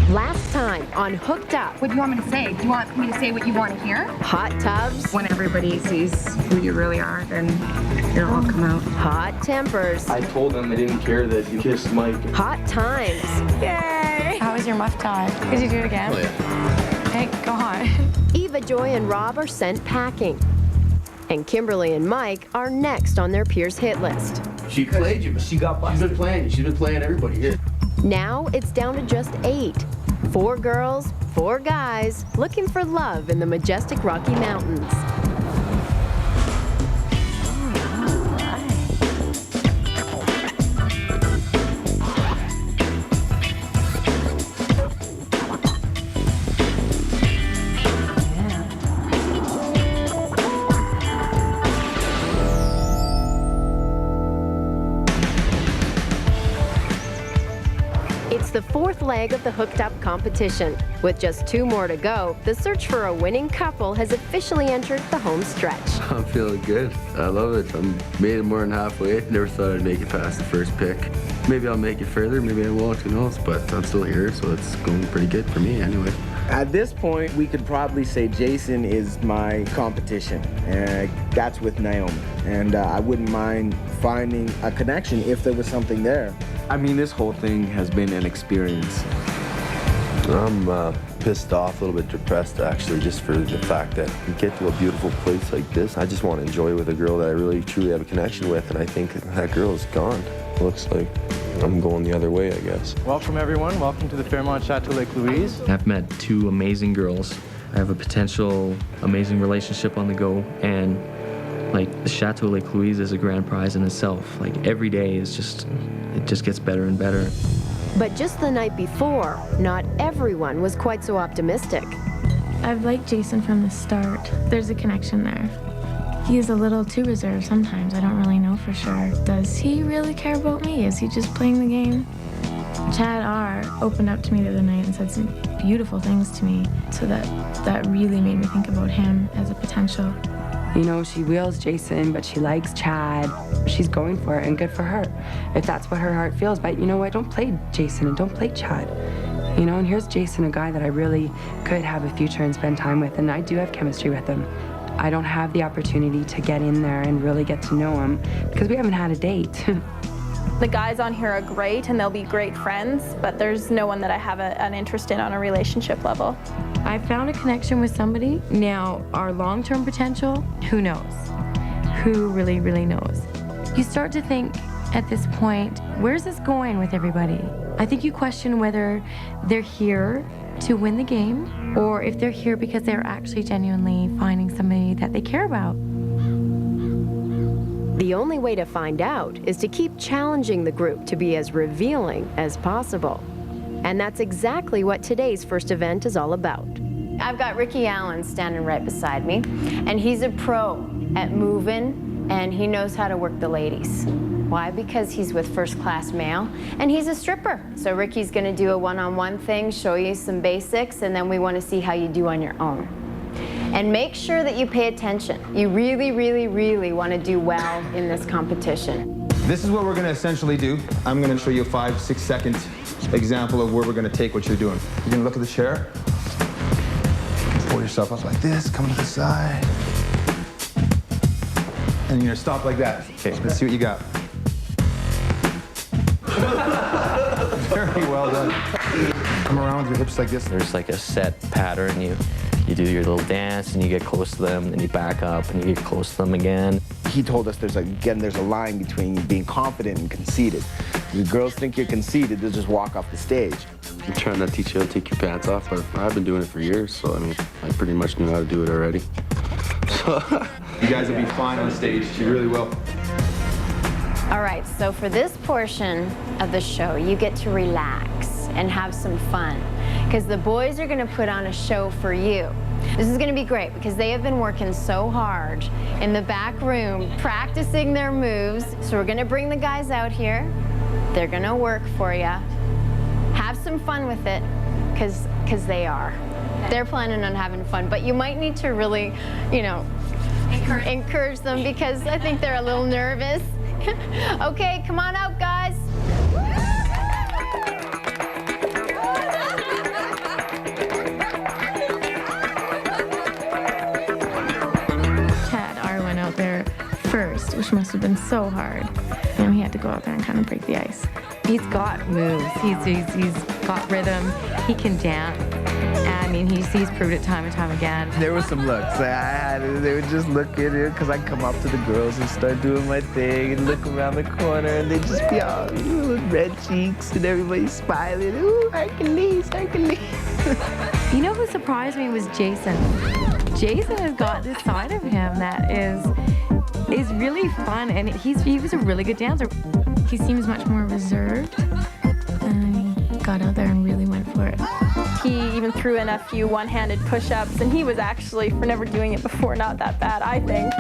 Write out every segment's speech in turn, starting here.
Last time on Hooked Up. What do you want me to say? Do you want me to say what you want to hear? Hot tubs. When everybody sees who you really are, then it'll all come out. Hot tempers. I told them I didn't care that you kissed Mike. Hot times. Yay! How was your muff tie? Could you do it again? Oh, yeah. Hey, go on. Eva, Joy, and Rob are sent packing. And Kimberly and Mike are next on their peers' hit list. She played you, but she got busted. She's been playing. She's been playing everybody here. Now it's down to just 8. 4 girls, 4 guys, looking for love in the majestic Rocky Mountains. It's the 4th leg of the Hooked Up competition. With just 2 more to go, the search for a winning couple has officially entered the home stretch. I'm feeling good. I love it. I'm made it more than halfway. Never thought I'd make it past the first pick. Maybe I'll make it further, maybe I won't, who knows, but I'm still here, so it's going pretty good for me anyway. At this point, we could probably say Jason is my competition. That's with Naomi. And I wouldn't mind finding a connection if there was something there. I mean, this whole thing has been an experience. I'm pissed off, a little bit depressed actually, just for the fact that we get to a beautiful place like this. I just want to enjoy with a girl that I really truly have a connection with, and I think that girl is gone. Looks like I'm going the other way, I guess. Welcome everyone, welcome to the Fairmont Chateau Lake Louise. I've met 2 amazing girls. I have a potential amazing relationship on the go, and like the Chateau Lake Louise is a grand prize in itself. Like every day is just, it just gets better and better. But just the night before, not everyone was quite so optimistic. I've liked Jason from the start. There's a connection there. He's a little too reserved sometimes. I don't really know for sure. Does he really care about me? Is he just playing the game? Chad R. opened up to me the other night and said some beautiful things to me, so that really made me think about him as a potential. You know, she wheels Jason, but she likes Chad. She's going for it, and good for her, if that's what her heart feels. But you know what? Don't play Jason and don't play Chad. You know, and here's Jason, a guy that I really could have a future and spend time with, and I do have chemistry with him. I don't have the opportunity to get in there and really get to know him because we haven't had a date. The guys on here are great and they'll be great friends, but there's no one that I have an interest in on a relationship level. I found a connection with somebody. Now, our long-term potential, who knows? Who really, really knows? You start to think at this point, where's this going with everybody? I think you question whether they're here to win the game or if they're here because they're actually genuinely finding somebody that they care about. The only way to find out is to keep challenging the group to be as revealing as possible. And that's exactly what today's first event is all about. I've got Ricky Allen standing right beside me, and he's a pro at moving, and he knows how to work the ladies. Why? Because he's with First Class Mail, and he's a stripper. So Ricky's gonna do a one-on-one thing, show you some basics, and then we wanna see how you do on your own. And make sure that you pay attention. You really, really, really wanna do well in this competition. This is what we're gonna essentially do. I'm gonna show you a 5-6 second example of where we're gonna take what you're doing. You're gonna look at the chair, pull yourself up like this, come to the side, and you're gonna stop like that. Okay, let's see what you got. Very well done. Come around with your hips like this. There's like a set pattern. You do your little dance and you get close to them, then you back up and you get close to them again. He told us there's a line between being confident and conceited. The girls think you're conceited, they'll just walk off the stage. I'm trying not to teach you how to take your pants off, but I've been doing it for years, so I mean, I pretty much knew how to do it already. So you guys will be fine on stage. You really will. All right, so for this portion of the show, you get to relax and have some fun, because the boys are gonna put on a show for you. This is gonna be great because they have been working so hard in the back room, practicing their moves. So we're gonna bring the guys out here. They're gonna work for you. Have some fun with it, because they are. They're planning on having fun, but you might need to really, you know, encourage them because I think they're a little nervous. Okay, come on out, guys. which must have been so hard. And he had to go out there and kind of break the ice. He's got moves. He's got rhythm. He can dance. I mean, he's proved it time and time again. There were some looks I had. They would just look at it because I'd come up to the girls and start doing my thing and look around the corner and they'd just be all with red cheeks and everybody's smiling. Ooh, Hercules, Hercules. You know who surprised me was Jason. Jason has got this side of him that is really fun, and he was a really good dancer. He seems much more reserved, and he got out there and really went for it. He even threw in a few one-handed push-ups, and he was actually, for never doing it before, not that bad, I think.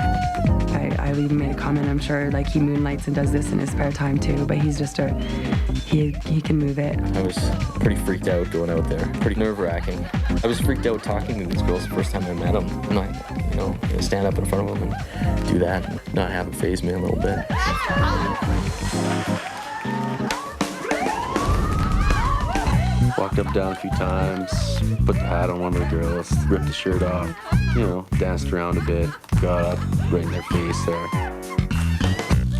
I even made a comment, I'm sure, like he moonlights and does this in his spare time too, but he's just he can move it. I was pretty freaked out going out there, pretty nerve-wracking. I was freaked out talking to these girls the first time I met them. And I, stand up in front of them and do that and not have it faze me a little bit. Walked up down a few times, put the hat on one of the girls, ripped the shirt off, danced around a bit, got up right in their face there.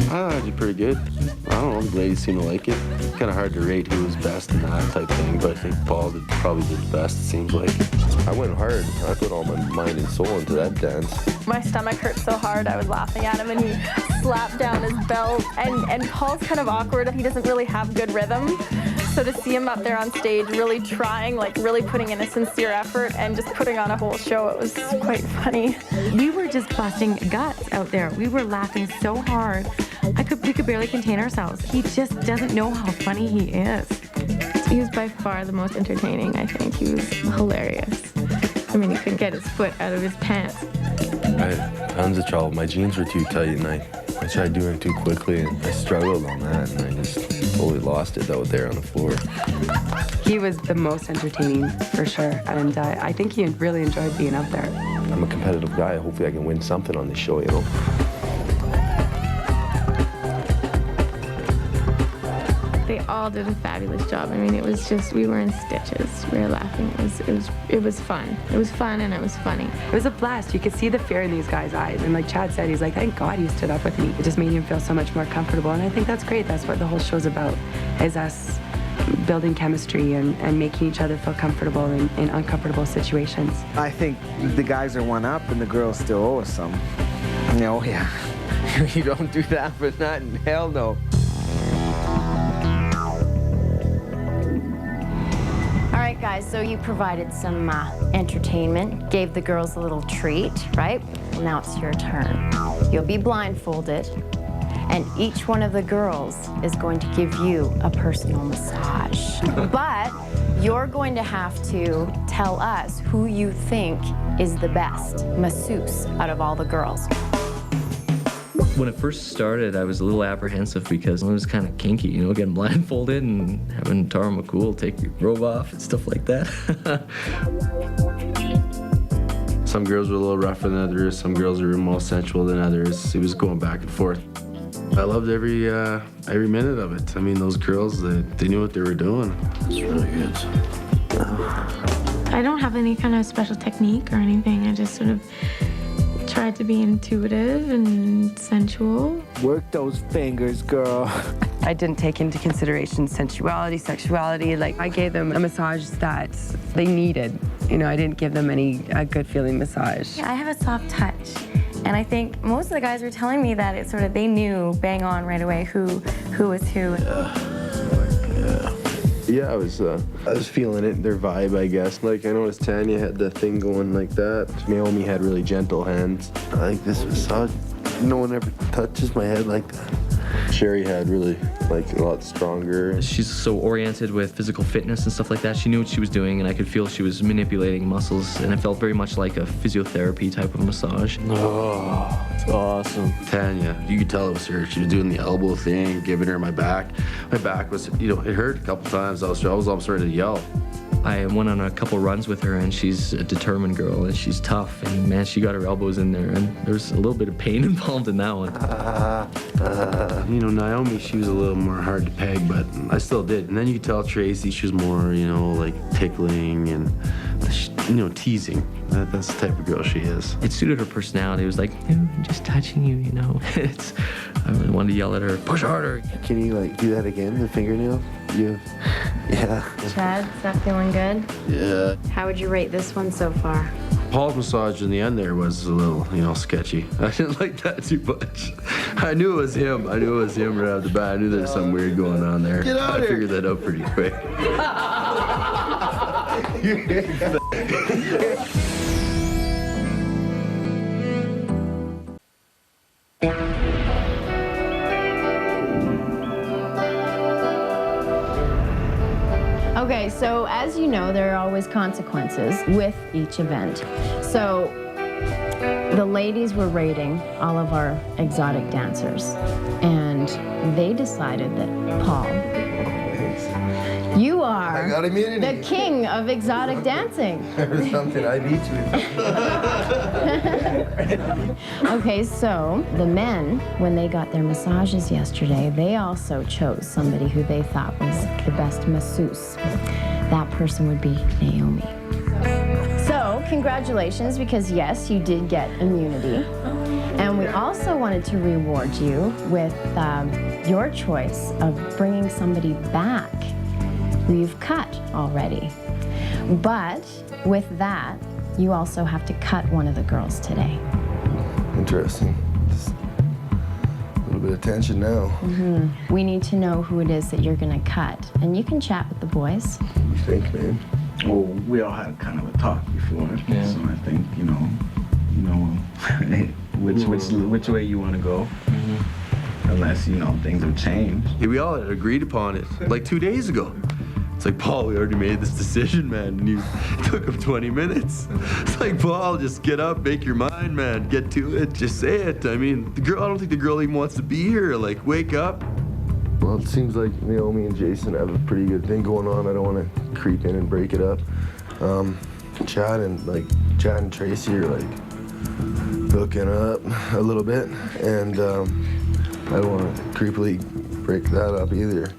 I thought I did pretty good. I don't know, the ladies seemed to like it. Kind of hard to rate who was best in that type thing, but I think Paul probably did the best, it seems like. I went hard. I put all my mind and soul into that dance. My stomach hurt so hard, I was laughing at him, and he slapped down his belt. And Paul's kind of awkward. He doesn't really have good rhythm. So to see him up there on stage really trying, really putting in a sincere effort and just putting on a whole show, it was quite funny. We were just busting guts out there. We were laughing so hard. We could barely contain ourselves. He just doesn't know how funny he is. He was by far the most entertaining, I think. He was hilarious. I mean, he couldn't get his foot out of his pants. I had tons of trouble. My jeans were too tight and I tried doing it too quickly and I struggled on that and I just totally lost it out there on the floor. He was the most entertaining for sure, and I think he really enjoyed being up there. I'm a competitive guy. Hopefully I can win something on this show, They all did a fabulous job. I mean, it was just, we were in stitches. We were laughing. It was fun. It was fun and it was funny. It was a blast. You could see the fear in these guys' eyes. And like Chad said, he's like, thank God you stood up with me. It just made him feel so much more comfortable. And I think that's great. That's what the whole show's about, is us building chemistry and making each other feel comfortable in uncomfortable situations. I think the guys are one up and the girls still owe us some. Oh, yeah. You don't do that for nothing. Hell no. All right, guys, so you provided some entertainment, gave the girls a little treat, right? Well, now it's your turn. You'll be blindfolded, and each one of the girls is going to give you a personal massage. But you're going to have to tell us who you think is the best masseuse out of all the girls. When it first started, I was a little apprehensive because it was kind of kinky, getting blindfolded and having Tara McCool take your robe off and stuff like that. Some girls were a little rougher than others, some girls were more sensual than others. It was going back and forth. I loved every minute of it. I mean, those girls, they knew what they were doing. It's really good. I don't have any kind of special technique or anything. I just sort of tried to be intuitive and sensual. Work those fingers, girl. I didn't take into consideration sensuality, sexuality. Like, I gave them a massage that they needed. I didn't give them a good feeling massage. I have a soft touch. And I think most of the guys were telling me that it's sort of, they knew bang on right away who was who. Yeah, I was feeling it, their vibe, I guess. Like, I noticed Tanya had the thing going like that. Naomi had really gentle hands. I like this massage. No one ever touches my head like that. Sherry had really, a lot stronger. She's so oriented with physical fitness and stuff like that. She knew what she was doing, and I could feel she was manipulating muscles, and it felt very much like a physiotherapy type of massage. Oh, it's awesome. Tanya, you could tell it was her. She was doing the elbow thing, giving her my back. My back was, it hurt a couple times. I was almost ready to yell. I went on a couple runs with her, and she's a determined girl, and she's tough, and man, she got her elbows in there, and there's a little bit of pain involved in that one. Naomi, she was a little more hard to peg, but I still did. And then you could tell Tracy, she was more, tickling, and teasing. That's the type of girl she is. It suited her personality. It was like, no, I'm just touching you, you know. I really wanted to yell at her, push harder. Can you like do that again, the fingernail? Yeah. Chad, is that feeling good? Yeah. How would you rate this one so far? Paul's massage in the end there was a little, sketcy. I didn't like that too much. I knew it was him. Right off the bat. I knew there was something weird going on there. Get out I here. figured that out pretty quick. Okay, so as you know, there are always consequences with each event. So the ladies were rating all of our exotic dancers, and they decided that Paul, you are I got immunity. the king of exotic dancing. Or something, I beat you. Okay, so the men, when they got their massages yesterday, they also chose somebody who they thought was the best masseuse. That person would be Naomi. So, congratulations, because yes, you did get immunity. And we also wanted to reward you with your choice of bringing somebody back who you've cut already. But with that, you also have to cut one of the girls today. Interesting. Just a little bit of tension now. We need to know who it is that you're gonna cut. And you can chat with the boys. You think, man? Well, we all had kind of a talk before, so I think you know which way you want to go, unless things have changed. Yeah, we all had agreed upon it like 2 days ago. It's like, Paul, we already made this decision, man, and you took him 20 minutes. It's like, Paul, just get up, make your mind, man, get to it, just say it. I mean, I don't think the girl even wants to be here. Like, wake up. Well, it seems like Naomi and Jason have a pretty good thing going on. I don't want to creep in and break it up. Chad and Tracy are like hooking up a little bit, and I don't want to creepily break that up either.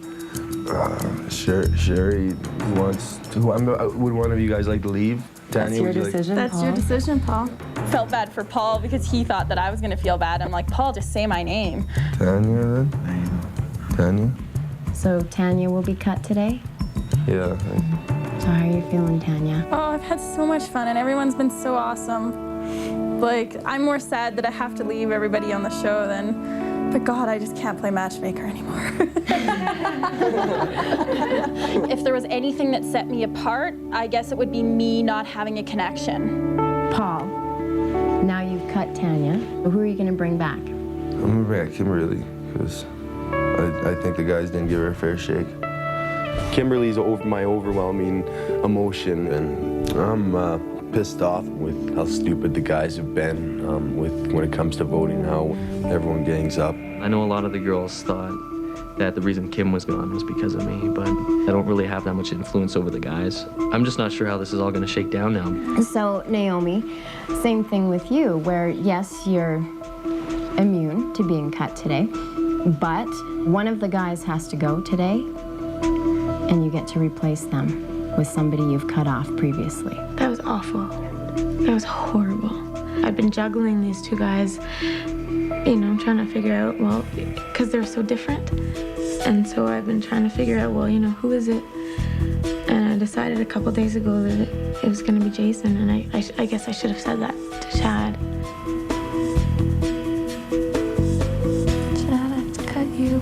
Sherry wants to. Would one of you guys like to leave? That's Tanya, your would you like- decision, That's Paul. your decision, Paul. Felt bad for Paul because he thought that I was gonna feel bad. I'm like, Paul, just say my name. Tanya then? Tanya? So Tanya will be cut today? Yeah. So how are you feeling, Tanya? Oh, I've had so much fun and everyone's been so awesome. Like, I'm more sad that I have to leave everybody on the show than, but God, I just can't play matchmaker anymore. If there was anything that set me apart, I guess it would be me not having a connection. Paul, now you've cut Tanya. Who are you gonna bring back? I'm gonna bring back Kimberly, because I think the guys didn't give her a fair shake. Kimberly's my overwhelming emotion, and I'm pissed off with how stupid the guys have been when it comes to voting, how everyone gangs up. I know a lot of the girls thought that the reason Kim was gone was because of me, but I don't really have that much influence over the guys. I'm just not sure how this is all gonna shake down now. So Naomi, same thing with you, where yes, you're immune to being cut today, but one of the guys has to go today, and you get to replace them with somebody you've cut off previously. That was awful. That was horrible. I've been juggling these two guys, trying to figure out, well, because they're so different. And so I've been trying to figure out, well, who is it? And I decided a couple days ago that it was going to be Jason, and I guess I should have said that to Chad. Chad, I have to cut you.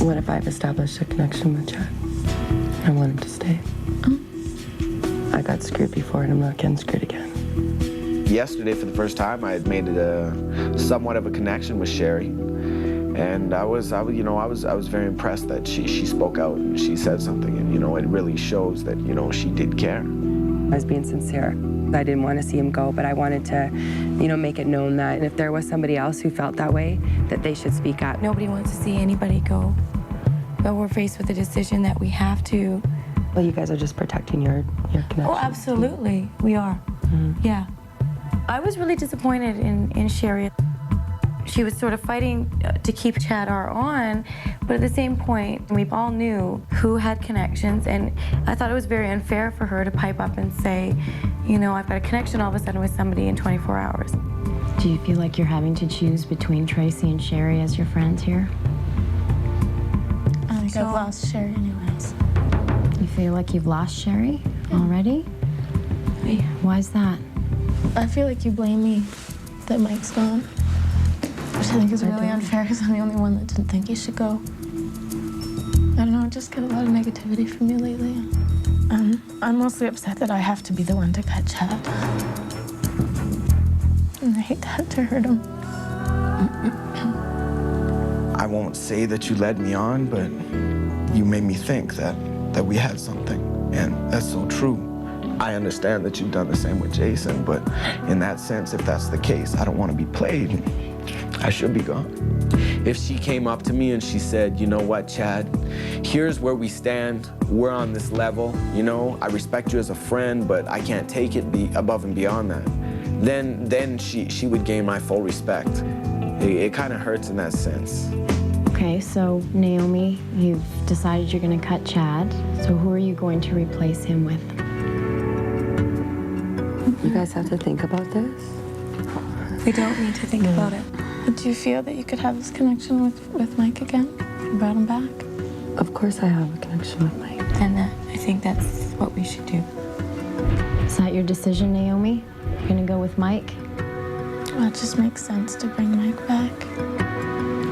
What if I've established a connection with Chad? I want him to stay. I got screwed before, and I'm not getting screwed again. Yesterday, for the first time, I had made somewhat of a connection with Sherry, and I was very impressed that she spoke out and she said something, and it really shows that she did care. I was being sincere. I didn't want to see him go, but I wanted to, make it known that if there was somebody else who felt that way, that they should speak up. Nobody wants to see anybody go, but we're faced with a decision that we have to. Well, you guys are just protecting your connection. Oh, absolutely, we are. Yeah. I was really disappointed in Sherry. She was sort of fighting to keep Chad R on, but at the same point, we all knew who had connections, and I thought it was very unfair for her to pipe up and say, you know, I've got a connection all of a sudden with somebody in 24 hours. Do you feel like you're having to choose between Tracy and Sherry as your friends here? I think I've lost Sherry anyways. You feel like you've lost Sherry already? Yeah. Why's that? I feel like you blame me that Mike's gone, which I think is really unfair because I'm the only one that didn't think he should go. I don't know, I just get a lot of negativity from you lately. I'm mostly upset that I have to be the one to cut Chad. And I hate to have to hurt him. I won't say that you led me on, but you made me think that we had something, and that's so true. I understand that you've done the same with Jason, but in that sense, if that's the case, I don't want to be played. I should be gone. If she came up to me and she said, you know what, Chad, here's where we stand. We're on this level, you know, I respect you as a friend, but I can't take it above and beyond that. Then she would gain my full respect. It kind of hurts in that sense. Okay, so Naomi, you've decided you're going to cut Chad. So who are you going to replace him with? You guys have to think about this. We don't need to think about it. Do you feel that you could have this connection with Mike again? You brought him back? Of course I have a connection with Mike. And I think that's what we should do. Is that your decision, Naomi? You're going to go with Mike? Well, it just makes sense to bring Mike back.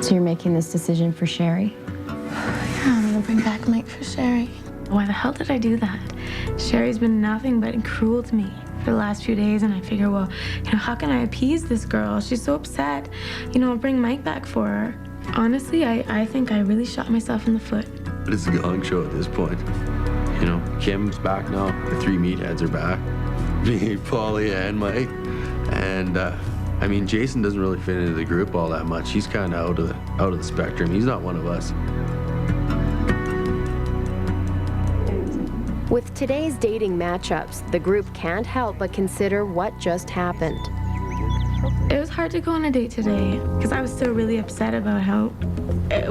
So you're making this decision for Sherry? Yeah, I'm going to bring back Mike for Sherry. Why the hell did I do that? Sherry's been nothing but cruel to me for the last few days, and I figure, well, you know, how can I appease this girl? She's so upset. You know, I'll bring Mike back for her. Honestly, I think I really shot myself in the foot. But it's a gong show at this point. You know, Kim's back now. The three meatheads are back. Me, Paulie, and Mike. And I mean, Jason doesn't really fit into the group all that much. He's kind of out of the spectrum. He's not one of us. With today's dating matchups, the group can't help but consider what just happened. It was hard to go on a date today because I was still really upset about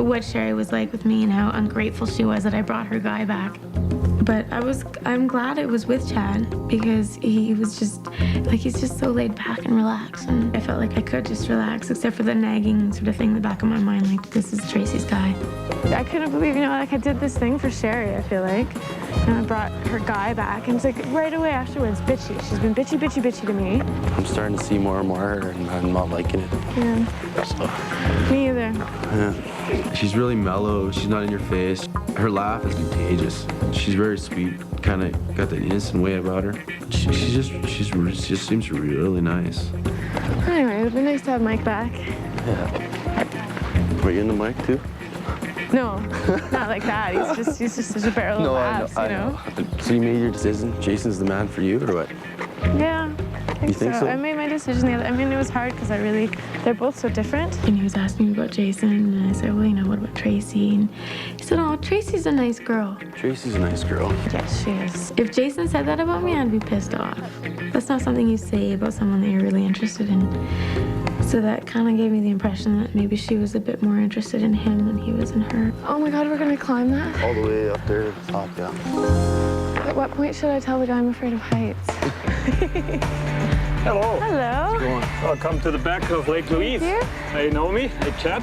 what Sherry was like with me and how ungrateful she was that I brought her guy back. But I'm glad it was with Chad because he was just, like, he's just so laid back and relaxed. And I felt like I could just relax, except for the nagging sort of thing in the back of my mind, like, this is Tracy's guy. I couldn't believe, you know, like I did this thing for Sherry, I feel like. And I brought her guy back, and it's like right away afterwards, bitchy. She's been bitchy, bitchy, bitchy to me. I'm starting to see more and more of her, and I'm not liking it. Yeah. So, Me either. yeah. She's really mellow. She's not in your face. Her laugh is contagious. She's very sweet, kind of got that innocent way about her. She just seems really nice. Anyway, it'd be nice to have Mike back. Yeah. Were you in the mic too? No, not like that. He's just such a barrel of laughs, you know? So you made your decision? Jason's the man for you, or what? Yeah, You think so? I made my decision the other. I mean, it was hard because they're both so different. And he was asking me about Jason, and I said, well, you know, what about Tracy? And he said, oh, Tracy's a nice girl. Tracy's a nice girl. Yes, she is. If Jason said that about me, I'd be pissed off. That's not something you say about someone that you're really interested in. So that kind of gave me the impression that maybe she was a bit more interested in him than he was in her. Oh my God, we're gonna climb that? All the way up there to the top, yeah. At what point should I tell the guy I'm afraid of heights? Hello. Hello. Welcome to the back of Lake Louise. Here? Hey, Naomi. Hey, Chad.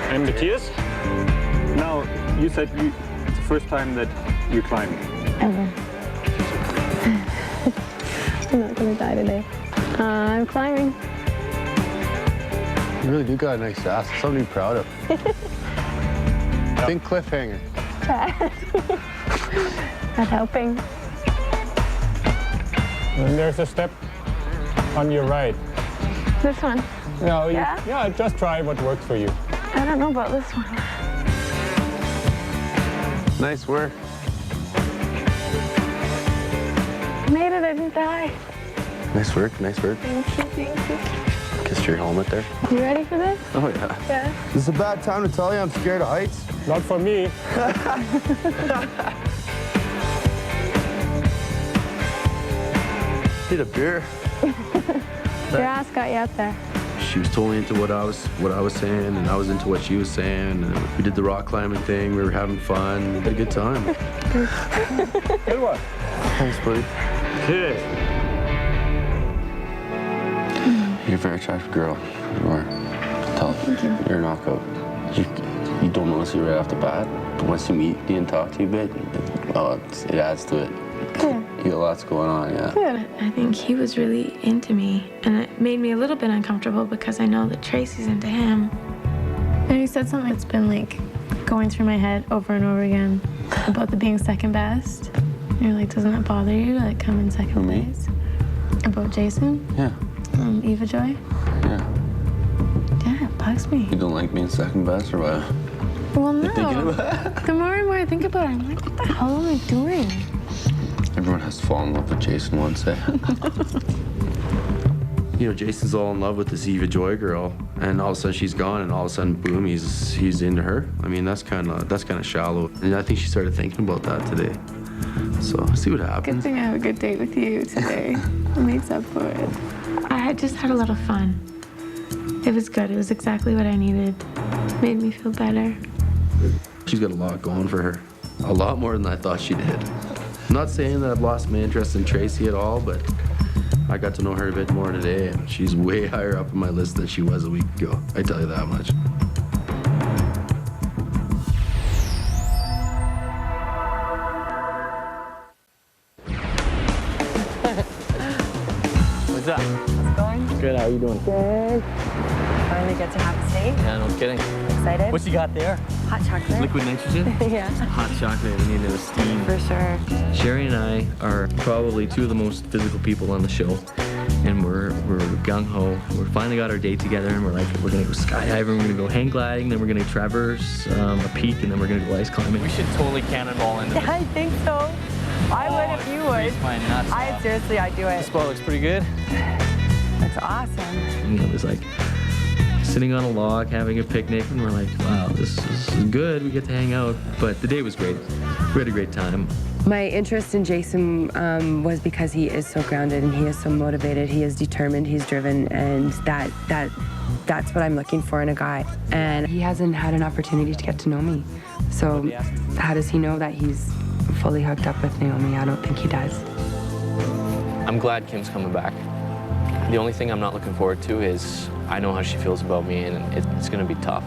I'm Matthias. Now, you said it's the first time that you're climbing. Ever. I'm not gonna die today. I'm climbing. You really do got a nice ass. It's something to be proud of. Think cliffhanger. Not helping. And there's a step on your right. This one? No, Yeah? just try what works for you. I don't know about this one. Nice work. Made it, I didn't die. Nice work, nice work. Thank you. Kissed your helmet there. You ready for this? Oh, yeah. Yeah. This is a bad time to tell you I'm scared of heights. Not for me. Need a beer. Your ass got you up there. She was totally into what I was saying, and I was into what she was saying. And we did the rock climbing thing. We were having fun. We had a good time. Good one. Thanks, buddy. Good. You're a very attractive girl. You are. Tell. You're a knockout. You don't notice it right off the bat, but once you meet you and talk to you a bit, it adds to it. Good. You got lots going on, yeah. Good. I think he was really into me, and it made me a little bit uncomfortable because I know that Tracy's into him. And he said something that's been like going through my head over and over again about the being second best. And you're like, doesn't that bother you to like come in second place? About Jason? Yeah. Eva Joy? Yeah. Yeah, it bugs me. You don't like being second best or what? Well, You're thinking no. about it? The more and more I think about it, I'm like, what the hell am I doing? Everyone has to fall in love with Jason once, eh? You know, Jason's all in love with this Eva Joy girl, and all of a sudden she's gone, and all of a sudden, boom, he's into her. I mean, that's kind of shallow. And I think she started thinking about that today. So, see what happens. Good thing I have a good date with you today. It makes up for it. I had just had a lot of fun. It was good. It was exactly what I needed. Made me feel better. She's got a lot going for her. A lot more than I thought she did. I'm not saying that I've lost my interest in Tracy at all, but I got to know her a bit more today, and she's way higher up on my list than she was a week ago. I tell you that much. What's up? How's it going? Good, how are you doing? Good. Finally get to have a steak. Yeah, no kidding. Excited? What you got there? Hot chocolate. Liquid nitrogen? Yeah. Hot chocolate, we need to steam. For sure. Sherry and I are probably two of the most physical people on the show. And we're gung-ho. We finally got our date together, and we're gonna go skydiving, we're gonna go hang gliding, then we're gonna traverse a peak, and then we're gonna go ice climbing. We should totally cannonball into this. I think so. I would if you would. My nuts off. Seriously, I'd do it. This spot looks pretty good. That's awesome. You know, it's like sitting on a log, having a picnic, and we're like, wow, this is good. We get to hang out. But the day was great. We had a great time. My interest in Jason was because he is so grounded and he is so motivated. He is determined, he's driven, and that's what I'm looking for in a guy. And he hasn't had an opportunity to get to know me. So how does he know that he's fully hooked up with Naomi? I don't think he does. I'm glad Kim's coming back. The only thing I'm not looking forward to is I know how she feels about me, and it's gonna be tough.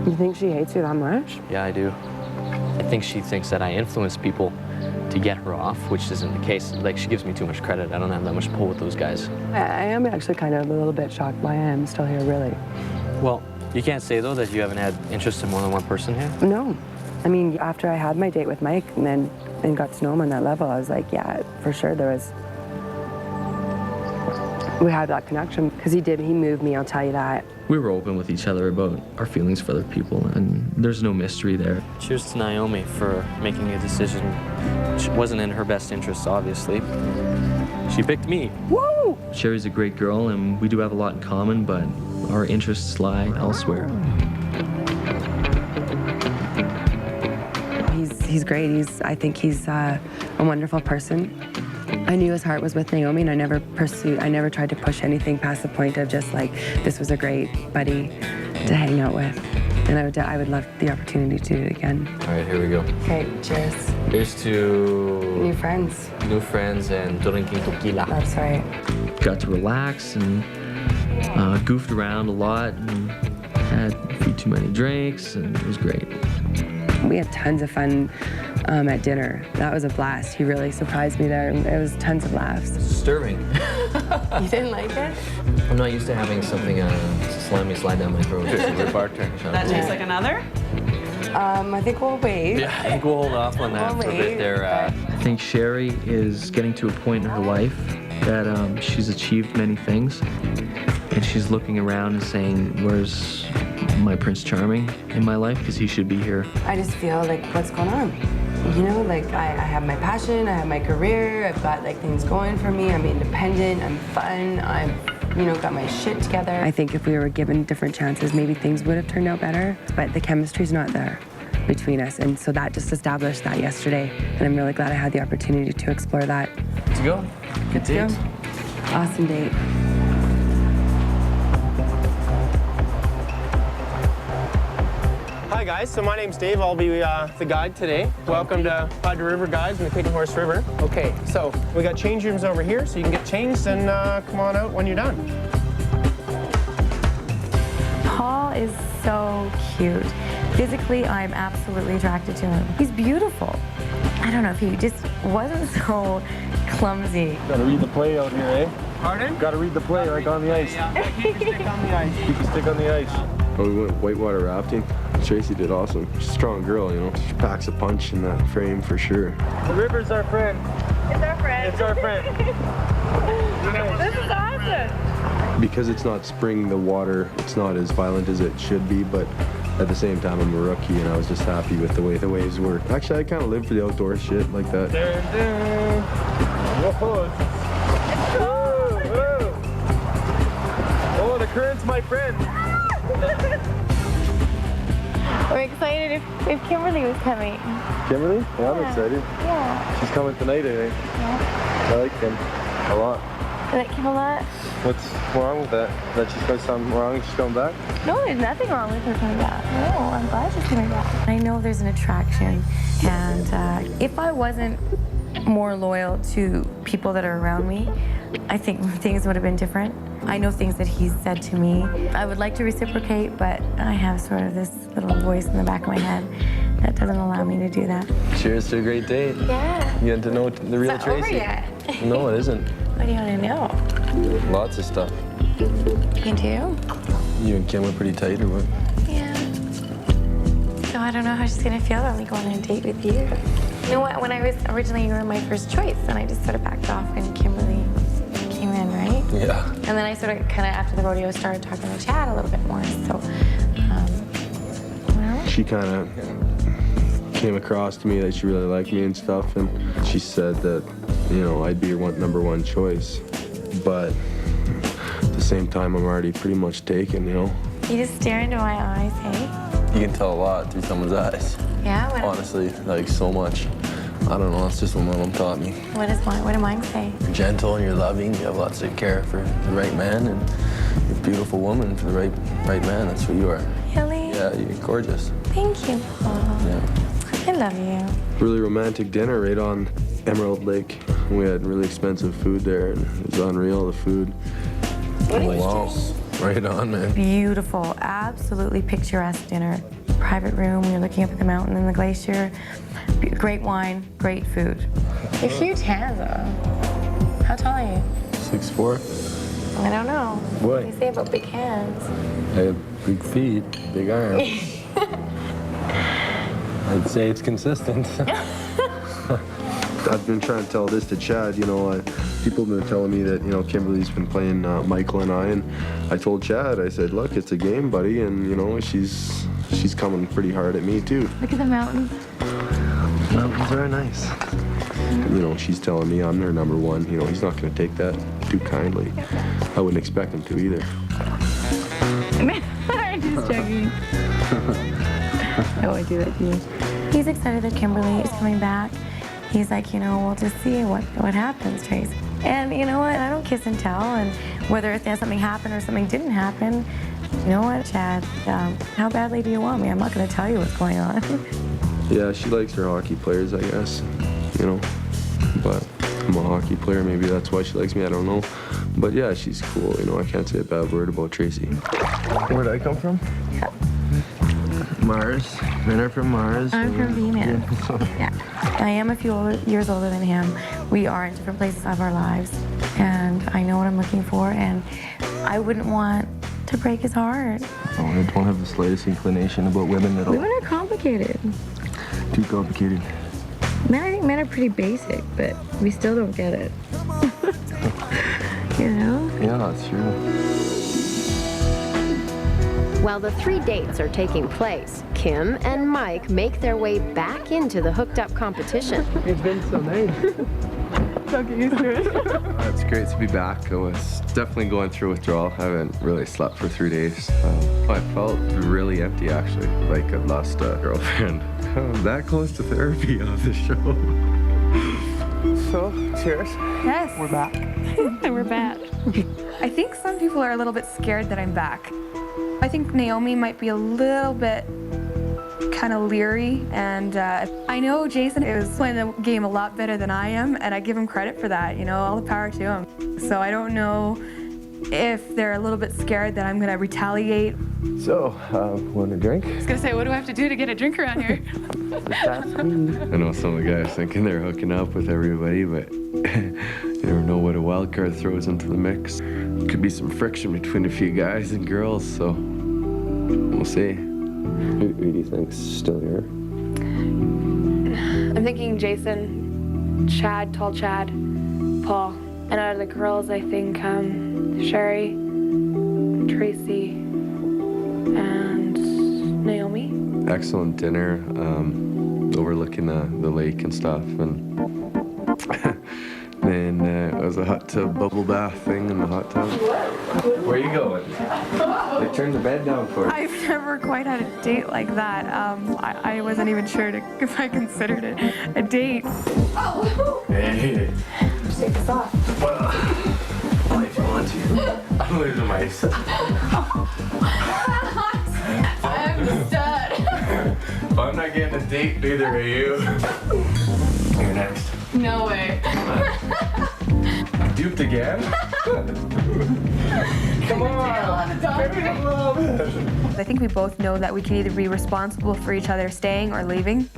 You think she hates you that much? Yeah, I do. I think she thinks that I influence people to get her off, which isn't the case. Like, she gives me too much credit. I don't have that much pull with those guys. I am actually kind of a little bit shocked why I am still here, really. Well, you can't say, though, that you haven't had interest in more than one person here? No. I mean, after I had my date with Mike and got to know him on that level, I was like, yeah, for sure we had that connection, because he moved me, I'll tell you that. We were open with each other about our feelings for other people, and there's no mystery there. Cheers to Naomi for making a decision which wasn't in her best interest, obviously. She picked me. Woo! Sherry's a great girl, and we do have a lot in common, but our interests lie elsewhere. He's great. I think he's a wonderful person. I knew his heart was with Naomi, and I never tried to push anything past the point of just like, this was a great buddy to hang out with. And I would love the opportunity to do it again. All right, here we go. Okay, cheers. Here's to... New friends. New friends and drinking tequila. That's right. Got to relax and goofed around a lot and had a few too many drinks, and it was great. We had tons of fun at dinner. That was a blast. He really surprised me there. It was tons of laughs. Disturbing. You didn't like it? I'm not used to having something slide down my throat. That tastes like another? I think we'll wait. Yeah, I think we'll hold off on that for a bit there. I think Sherry is getting to a point in her life that she's achieved many things, and she's looking around and saying, where's my Prince Charming in my life? Because he should be here. I just feel like, what's going on? You know, like I have my passion, I have my career, I've got like things going for me, I'm independent, I'm fun, got my shit together. I think if we were given different chances, maybe things would have turned out better, but the chemistry's not there between us, and so that just established that yesterday, and I'm really glad I had the opportunity to explore that. Let's go. Good date. Awesome date. Hi guys, so my name's Dave. I'll be the guide today. Welcome to Padre River, guys, in the Kicking Horse River. Okay, so we got change rooms over here, so you can get changed and come on out when you're done. Paul is so cute. Physically, I'm absolutely attracted to him. He's beautiful. I don't know if he just wasn't so clumsy. Gotta read the play out here, eh? Pardon? Gotta read the play like on the ice. Yeah, keep your stick on the ice. Keep your stick on the ice. Oh, we went whitewater rafting. Tracy did awesome. She's a strong girl, you know. She packs a punch in that frame for sure. The river's our friend. It's our friend. It's our friend. This is awesome. Because it's not spring, the water, it's not as violent as it should be, but at the same time, I'm a rookie, and I was just happy with the way the waves work. Actually, I kind of live for the outdoor shit like that. Whoa. Oh, the current's my friend. We're excited if Kimberly was coming. Kimberly? Yeah, I'm excited. Yeah. She's coming tonight, I think. Yeah. I like Kim a lot. You like Kim a lot? What's wrong with that? That she's got something wrong and she's coming back? No, there's nothing wrong with her coming back. No, I'm glad she's coming back. I know there's an attraction, and if I wasn't more loyal to people that are around me, I think things would have been different. I know things that he's said to me. I would like to reciprocate, but I have sort of this little voice in the back of my head that doesn't allow me to do that. Cheers to a great date. Yeah. You get to know the real It's not over Tracy. yet. No, it isn't. What do you want to know? Lots of stuff. You do? You and Kim were pretty tight, or what? Yeah. So I don't know how she's gonna feel about me going on a date with you. You know what? When I was originally, you were my first choice, and I just sort of backed off when Kimberly came in, right? Yeah. And then I sort of kind of after the rodeo started talking to Chad a little bit more. So, well. She kind of came across to me that she really liked me and stuff, and she said that, you know, I'd be your number one choice. But at the same time, I'm already pretty much taken, you know? You just stare into my eyes, hey? You can tell a lot through someone's eyes. Yeah? Honestly, like so much. I don't know, it's just what my mom taught me. What do mine say? You're gentle and you're loving, you have lots of care for the right man, and you're a beautiful woman for the right man. That's what you are. Really? Yeah, you're gorgeous. Thank you, Paul. Yeah. I love you. Really romantic dinner right on Emerald Lake. We had really expensive food there, and it was unreal, the food. Oh, wow. Right on, man. Beautiful, absolutely picturesque dinner. Private room, you're looking up at the mountain and the glacier. Great wine, great food. You're huge hands, though. How tall are you? 6'4". I don't know. What? do you say about big hands? I have big feet, big arms. I'd say it's consistent. I've been trying to tell this to Chad, you know, people have been telling me that, you know, Kimberly's been playing Michael and I told Chad, I said, look, it's a game, buddy, and, you know, she's coming pretty hard at me, too. Look at the mountains. Mountains are nice. You know, she's telling me I'm her number one. You know, he's not going to take that too kindly. I wouldn't expect him to either. I'm just joking. Oh, I do that to you. He's excited that Kimberly is coming back. He's like, you know, we'll just see what happens, Trace. And you know what? I don't kiss and tell. And whether something happened or something didn't happen, you know what, Chad? How badly do you want me? I'm not going to tell you what's going on. Yeah, she likes her hockey players, I guess. You know, but I'm a hockey player. Maybe that's why she likes me. I don't know. But yeah, she's cool. You know, I can't say a bad word about Tracy. Where'd I come from? Yeah. Mars. Men are from Mars. I'm from Venus. Yeah. I am a few years older than him. We are in different places of our lives, and I know what I'm looking for, and I wouldn't want to break his heart. Oh, I don't have the slightest inclination about women at all. Women are complicated. Too complicated. I think men are pretty basic, but we still don't get it. You know? Yeah, that's true. While the 3 dates are taking place, Kim and Mike make their way back into the hooked up competition. It's been so nice. Don't get used to it. It's great to be back. I was definitely going through withdrawal. I haven't really slept for 3 days. I felt really empty, actually, like I'd lost a girlfriend. I'm that close to therapy on the show. So, cheers. Yes. We're back. And we're back. I think some people are a little bit scared that I'm back. I think Naomi might be a little bit kind of leery, and I know Jason is playing the game a lot better than I am, and I give him credit for that, you know, all the power to him. So I don't know if they're a little bit scared that I'm gonna retaliate. So, want a drink? I was gonna say, what do I have to do to get a drink around here? I know some of the guys thinking they're hooking up with everybody, but you never know what a wild card throws into the mix. Could be some friction between a few guys and girls, so we'll see. Who do you think's still here? I'm thinking Jason, Chad, tall Chad, Paul. And out of the girls, I think Sherry, Tracy, and Naomi. Excellent dinner, overlooking the lake and stuff, and then it was a hot tub bubble bath thing in the hot tub. Where are you going? They turned the bed down for you. I've never quite had a date like that. I wasn't even sure if I considered it a date. Hey. Just take this off. Well, if you want to. I'm losing myself. I'm stud. I'm not getting a date, neither are you. You're next. No way. Duped again? Come on. I think we both know that we can either be responsible for each other staying or leaving.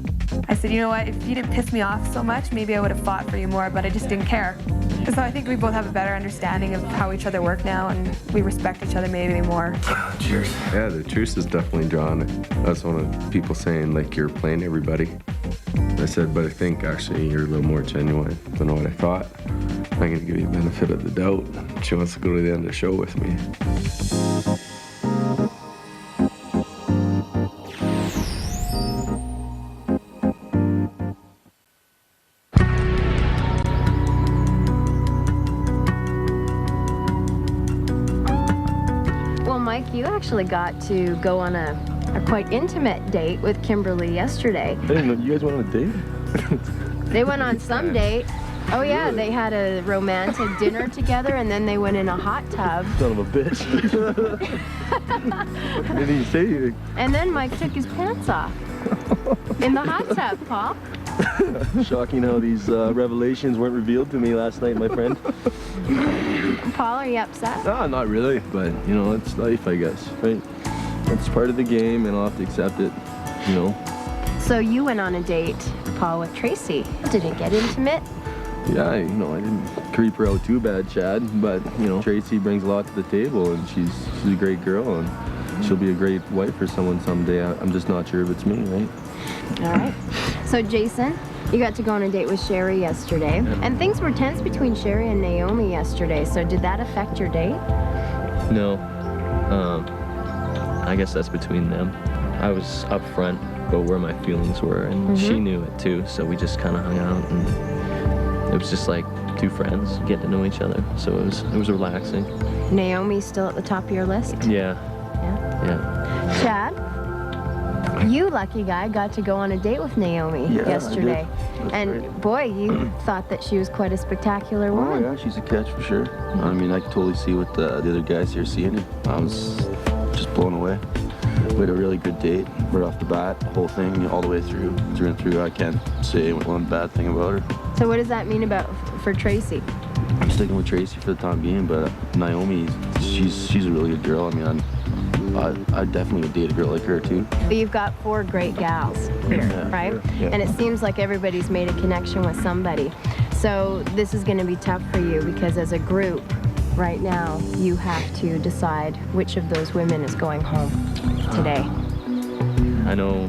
I said, you know what, if you didn't piss me off so much, maybe I would have fought for you more, but I just didn't care. So I think we both have a better understanding of how each other work now, and we respect each other maybe more. Cheers. Yeah, the truce is definitely drawn. That's one of people saying, like, you're playing everybody. I said, but I think actually you're a little more genuine than what I thought. I'm going to give you the benefit of the doubt. She wants to go to the end of the show with me. Well, Mike, you actually got to go on a quite intimate date with Kimberly yesterday. I didn't know you guys went on a date. They went on some date. Oh yeah, they had a romantic dinner together, and then they went in a hot tub. Son of a bitch. Didn't even say anything. And then Mike took his pants off in the hot tub, Paul. Shocking how these revelations weren't revealed to me last night, my friend. Paul, are you upset? No, not really, but you know, it's life, I guess, right? It's part of the game, and I'll have to accept it, you know. So you went on a date, Paul, with Tracy. Did it get intimate? Yeah, you know, I didn't creep her out too bad, Chad, but you know, Tracy brings a lot to the table, and she's a great girl, and she'll be a great wife for someone someday. I'm just not sure if it's me, right? All right. So Jason, you got to go on a date with Sherry yesterday, and things were tense between Sherry and Naomi yesterday. So did that affect your date? No. I guess that's between them. I was upfront about where my feelings were, and she knew it too, so we just kind of hung out, and it was just like two friends getting to know each other, so it was relaxing. Naomi's still at the top of your list? Yeah. Yeah. Chad, you lucky guy got to go on a date with Naomi yesterday. And boy, you thought that she was quite a spectacular woman. Oh yeah, she's a catch for sure. I mean, I could totally see what the other guys here seeing it. I was just blown away. We had a really good date right off the bat, the whole thing, all the way through and through. I can't say one bad thing about her. So what does that mean for Tracy? I'm sticking with Tracy for the time being, but Naomi, she's a really good girl. I mean, I definitely would date a girl like her too. But you've got 4 great gals here, right? Sure. Yeah. And it seems like everybody's made a connection with somebody. So this is going to be tough for you because as a group, right now, you have to decide which of those women is going home today. I know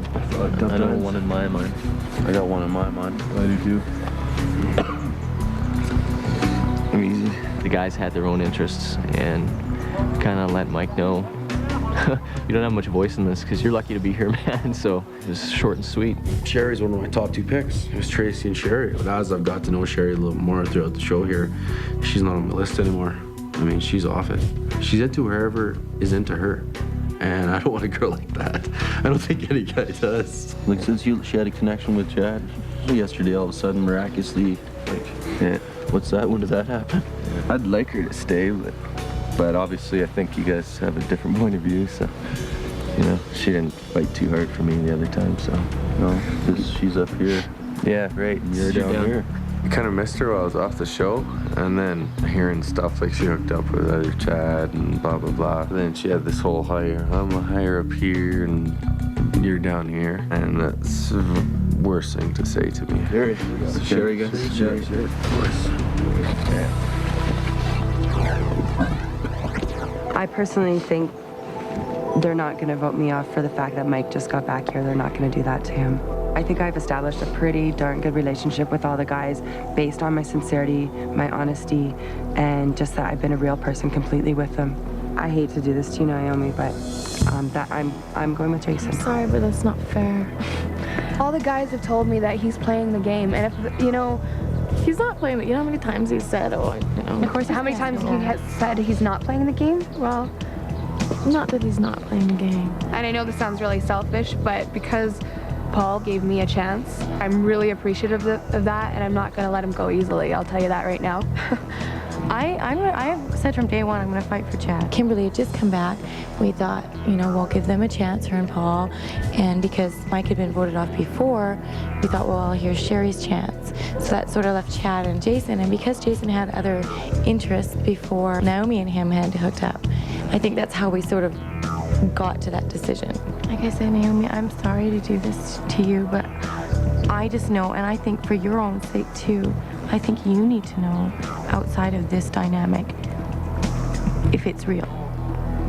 one in my mind. I got one in my mind. I do too. I'm easy. The guys had their own interests, and kind of let Mike know, you don't have much voice in this because you're lucky to be here, man. So it was short and sweet. Sherry's one of my top 2 picks. It was Tracy and Sherry. But as I've got to know Sherry a little more throughout the show here, she's not on my list anymore. I mean, she's off it. She's into whoever is into her. And I don't want a girl like that. I don't think any guy does. Like, since she had a connection with Chad yesterday, all of a sudden, miraculously, like, yeah, what's that? When did that happen? I'd like her to stay, but obviously I think you guys have a different point of view, so. You know, she didn't fight too hard for me the other time, so. No, because she's up here. Yeah, right. You're down here. I kind of missed her while I was off the show, and then hearing stuff like she hooked up with other Chad and blah, blah, blah. Then she had this whole I'm higher up here and you're down here, and that's the worst thing to say to me. Sherry. Sherry, guys. Sherry. Of course. I personally think they're not going to vote me off for the fact that Mike just got back here. They're not going to do that to him. I think I've established a pretty darn good relationship with all the guys based on my sincerity, my honesty, and just that I've been a real person completely with them. I hate to do this to you, Naomi, but I'm going with Jason. Sorry, but that's not fair. All the guys have told me that he's playing the game, and if, you know, He's not playing it. You know how many times he said, oh, you know. Of course, how many times he has said he's not playing the game? Well, not that he's not playing the game. And I know this sounds really selfish, but because Paul gave me a chance, I'm really appreciative of that, and I'm not going to let him go easily. I'll tell you that right now. I have said from day one I'm going to fight for Chad. Kimberly had just come back. We thought, you know, we'll give them a chance, her and Paul. And because Mike had been voted off before, we thought, well, here's Sherry's chance. So that sort of left Chad and Jason. And because Jason had other interests before Naomi and him had hooked up, I think that's how we sort of got to that decision. Like I said, Naomi, I'm sorry to do this to you, but I just know, and I think for your own sake too, I think you need to know outside of this dynamic if it's real.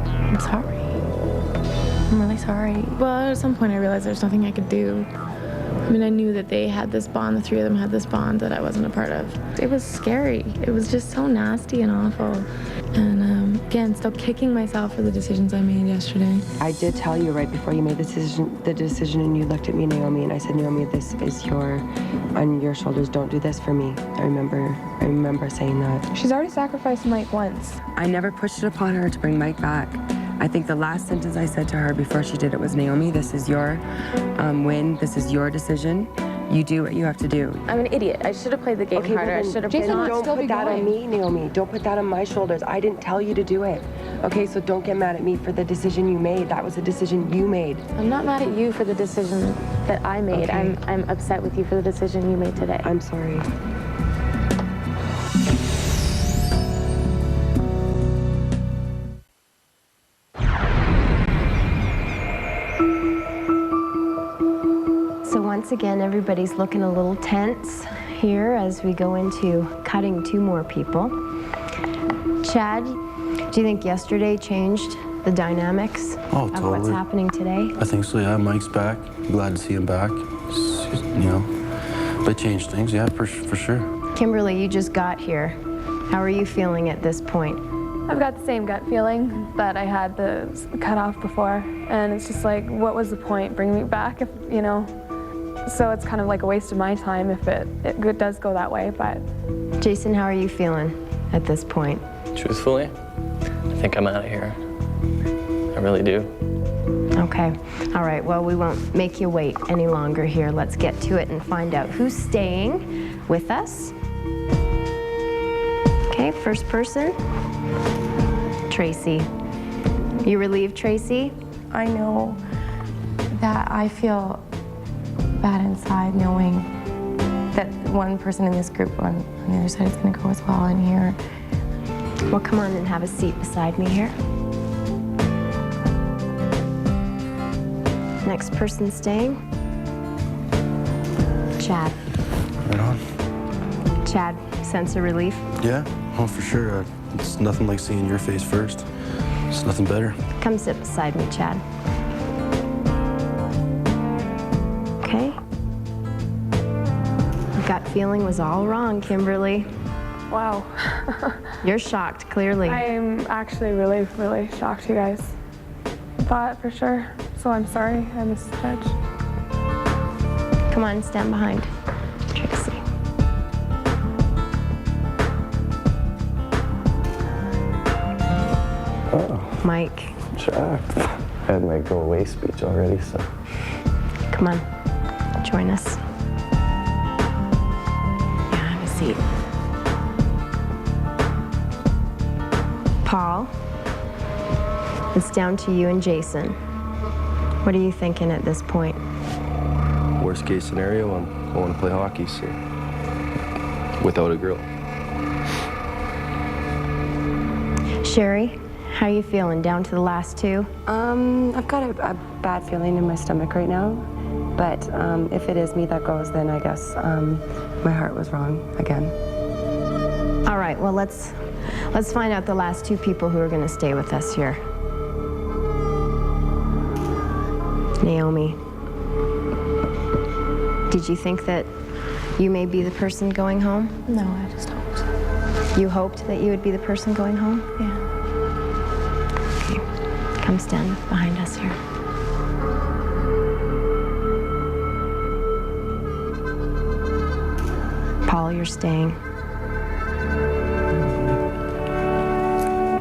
I'm sorry. I'm really sorry. Well, at some point I realized there's nothing I could do. I mean, I knew that they had this bond, the three of them had this bond that I wasn't a part of. It was scary. It was just so nasty and awful. And again, still kicking myself for the decisions I made yesterday. I did tell you right before you made the decision, and you looked at me, Naomi, and I said, Naomi, this is on your shoulders. Don't do this for me. I remember saying that. She's already sacrificed Mike once. I never pushed it upon her to bring Mike back. I think the last sentence I said to her before she did it was, Naomi, this is your win. This is your decision. You do what you have to do. I'm an idiot. I should have played the game harder. I should have Jason, played don't put that on me, Naomi. Don't put that on my shoulders. I didn't tell you to do it. Okay, so don't get mad at me for the decision you made. That was a decision you made. I'm not mad at you for the decision that I made. Okay. I'm upset with you for the decision you made today. I'm sorry. Once again, everybody's looking a little tense here as we go into cutting two more people. Chad, do you think yesterday changed the dynamics of what's happening today? I think so, yeah. Mike's back. I'm glad to see him back. You know, they changed things, yeah, for sure. Kimberly, you just got here. How are you feeling at this point? I've got the same gut feeling that I had the cutoff before, and it's just like, what was the point? Bring me back, if you know. So it's kind of like a waste of my time if it does go that way, but. Jason, how are you feeling at this point? Truthfully, I think I'm out of here. I really do. Okay. All right, well, we won't make you wait any longer here. Let's get to it and find out who's staying with us. Okay, first person, Tracy. You relieved, Tracy? I know that I feel bad inside knowing that one person in this group on the other side is going to go as well in here. Well, come on and have a seat beside me here. Next person staying, Chad. Right on. Chad, sense of relief? Yeah, oh, for sure. It's nothing like seeing your face first. It's nothing better. Come sit beside me, Chad. Okay. Gut feeling was all wrong, Kimberly. Wow. You're shocked, clearly. I'm actually really, really shocked, you guys. Thought for sure. So I'm sorry I misjudged. Come on, stand behind Tracy. Oh. Mike. Shocked. I had my go away speech already, so. Come on, join us. Yeah, have a seat. Paul, it's down to you and Jason. What are you thinking at this point? Worst case scenario, I'm going to play hockey, so without a girl. Sherry, how are you feeling? Down to the last two? I've got a bad feeling in my stomach right now, but if it is me that goes, then I guess my heart was wrong again. All right, well, let's find out the last two people who are going to stay with us here. Naomi, did you think that you may be the person going home? No, I just hoped. You hoped that you would be the person going home? Yeah. Okay, come stand behind us here. Paul, you're staying.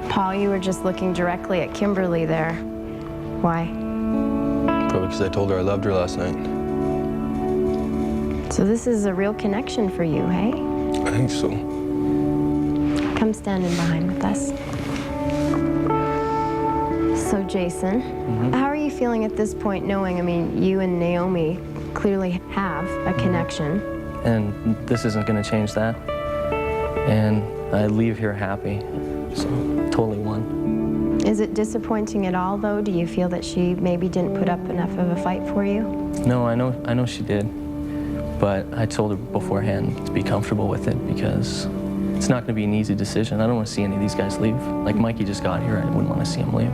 Paul, you were just looking directly at Kimberly there. Why? Probably because I told her I loved her last night. So this is a real connection for you, hey? I think so. Come stand in behind with us. So Jason, how are you feeling at this point knowing, I mean, you and Naomi clearly have a connection? And this isn't going to change that. And I leave here happy, so totally won. Is it disappointing at all, though? Do you feel that she maybe didn't put up enough of a fight for you? No, I know she did. But I told her beforehand to be comfortable with it because it's not going to be an easy decision. I don't want to see any of these guys leave. Like Mikey just got here, I wouldn't want to see him leave.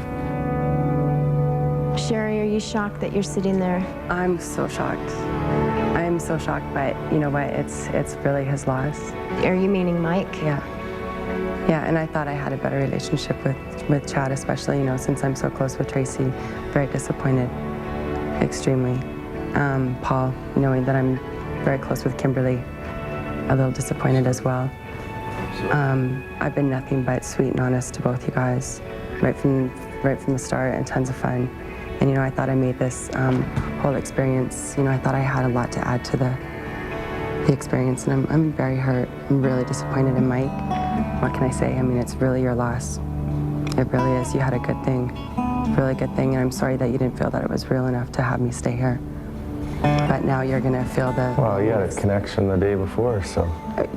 Sherry, are you shocked that you're sitting there? I'm so shocked. I am so shocked, but you know what? It's really his loss. Are you meaning Mike? Yeah. Yeah, and I thought I had a better relationship with Chad, especially, you know, since I'm so close with Tracy. Very disappointed, extremely. Paul, knowing that I'm very close with Kimberly, a little disappointed as well. I've been nothing but sweet and honest to both you guys, right from the start, and tons of fun. And you know, I thought I made this whole experience. You know, I thought I had a lot to add to the experience, and I'm very hurt. I'm really disappointed in Mike. What can I say? I mean, it's really your loss. It really is. You had a good thing, really good thing, and I'm sorry that you didn't feel that it was real enough to have me stay here. But now you're gonna feel the... Well, you had a connection the day before, so...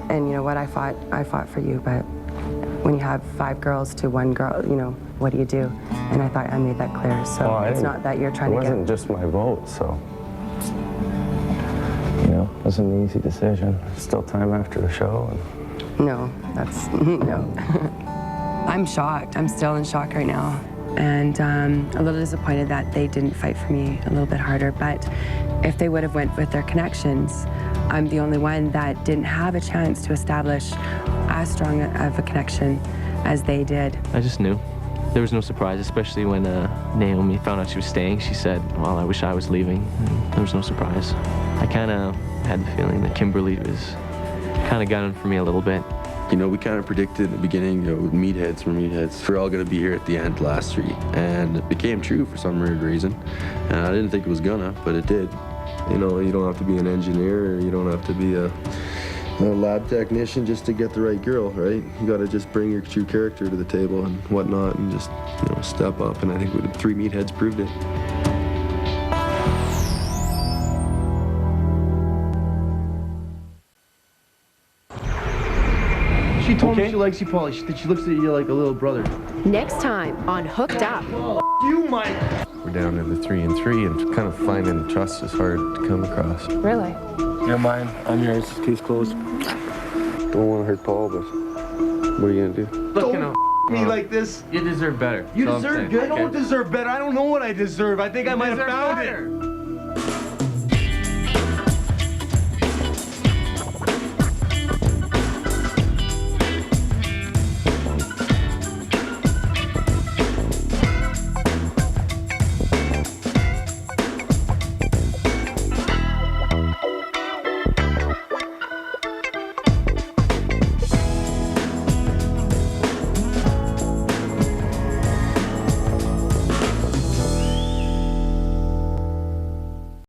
And you know what, I fought for you, but when you have 5 girls to 1 girl, you know, what do you do? And I thought I made that clear, so well, it's not that you're trying to get... It wasn't just my vote, so... You know, it wasn't an easy decision. Still time after the show, and... No, that's... no. I'm shocked. I'm still in shock right now. And a little disappointed that they didn't fight for me a little bit harder, but if they would have went with their connections, I'm the only one that didn't have a chance to establish as strong of a connection as they did. I just knew. There was no surprise, especially when Naomi found out she was staying. She said, well, I wish I was leaving. And there was no surprise. I kind of had the feeling that Kimberly was kind of gunning for me a little bit. You know, we kind of predicted in the beginning, you know, meatheads were meatheads. We're all going to be here at the end, last 3. And it became true for some weird reason. And I didn't think it was gonna, but it did. You know, you don't have to be an engineer, or you don't have to be a lab technician just to get the right girl, right? You got to just bring your true character to the table and whatnot, and just, you know, step up. And I think the 3 meatheads proved it. She told me she likes you, Paulie. She looks at you like a little brother. Next time on Hooked Up. You, Mike. We're down to the 3 and 3, and kind of finding trust is hard to come across. Really? You're mine. I'm yours. Case closed. Don't want to hurt Paul, but what are you gonna do? Don't me like this. You deserve better. You deserve good. I don't deserve better. I don't know what I deserve. I think I might have found it.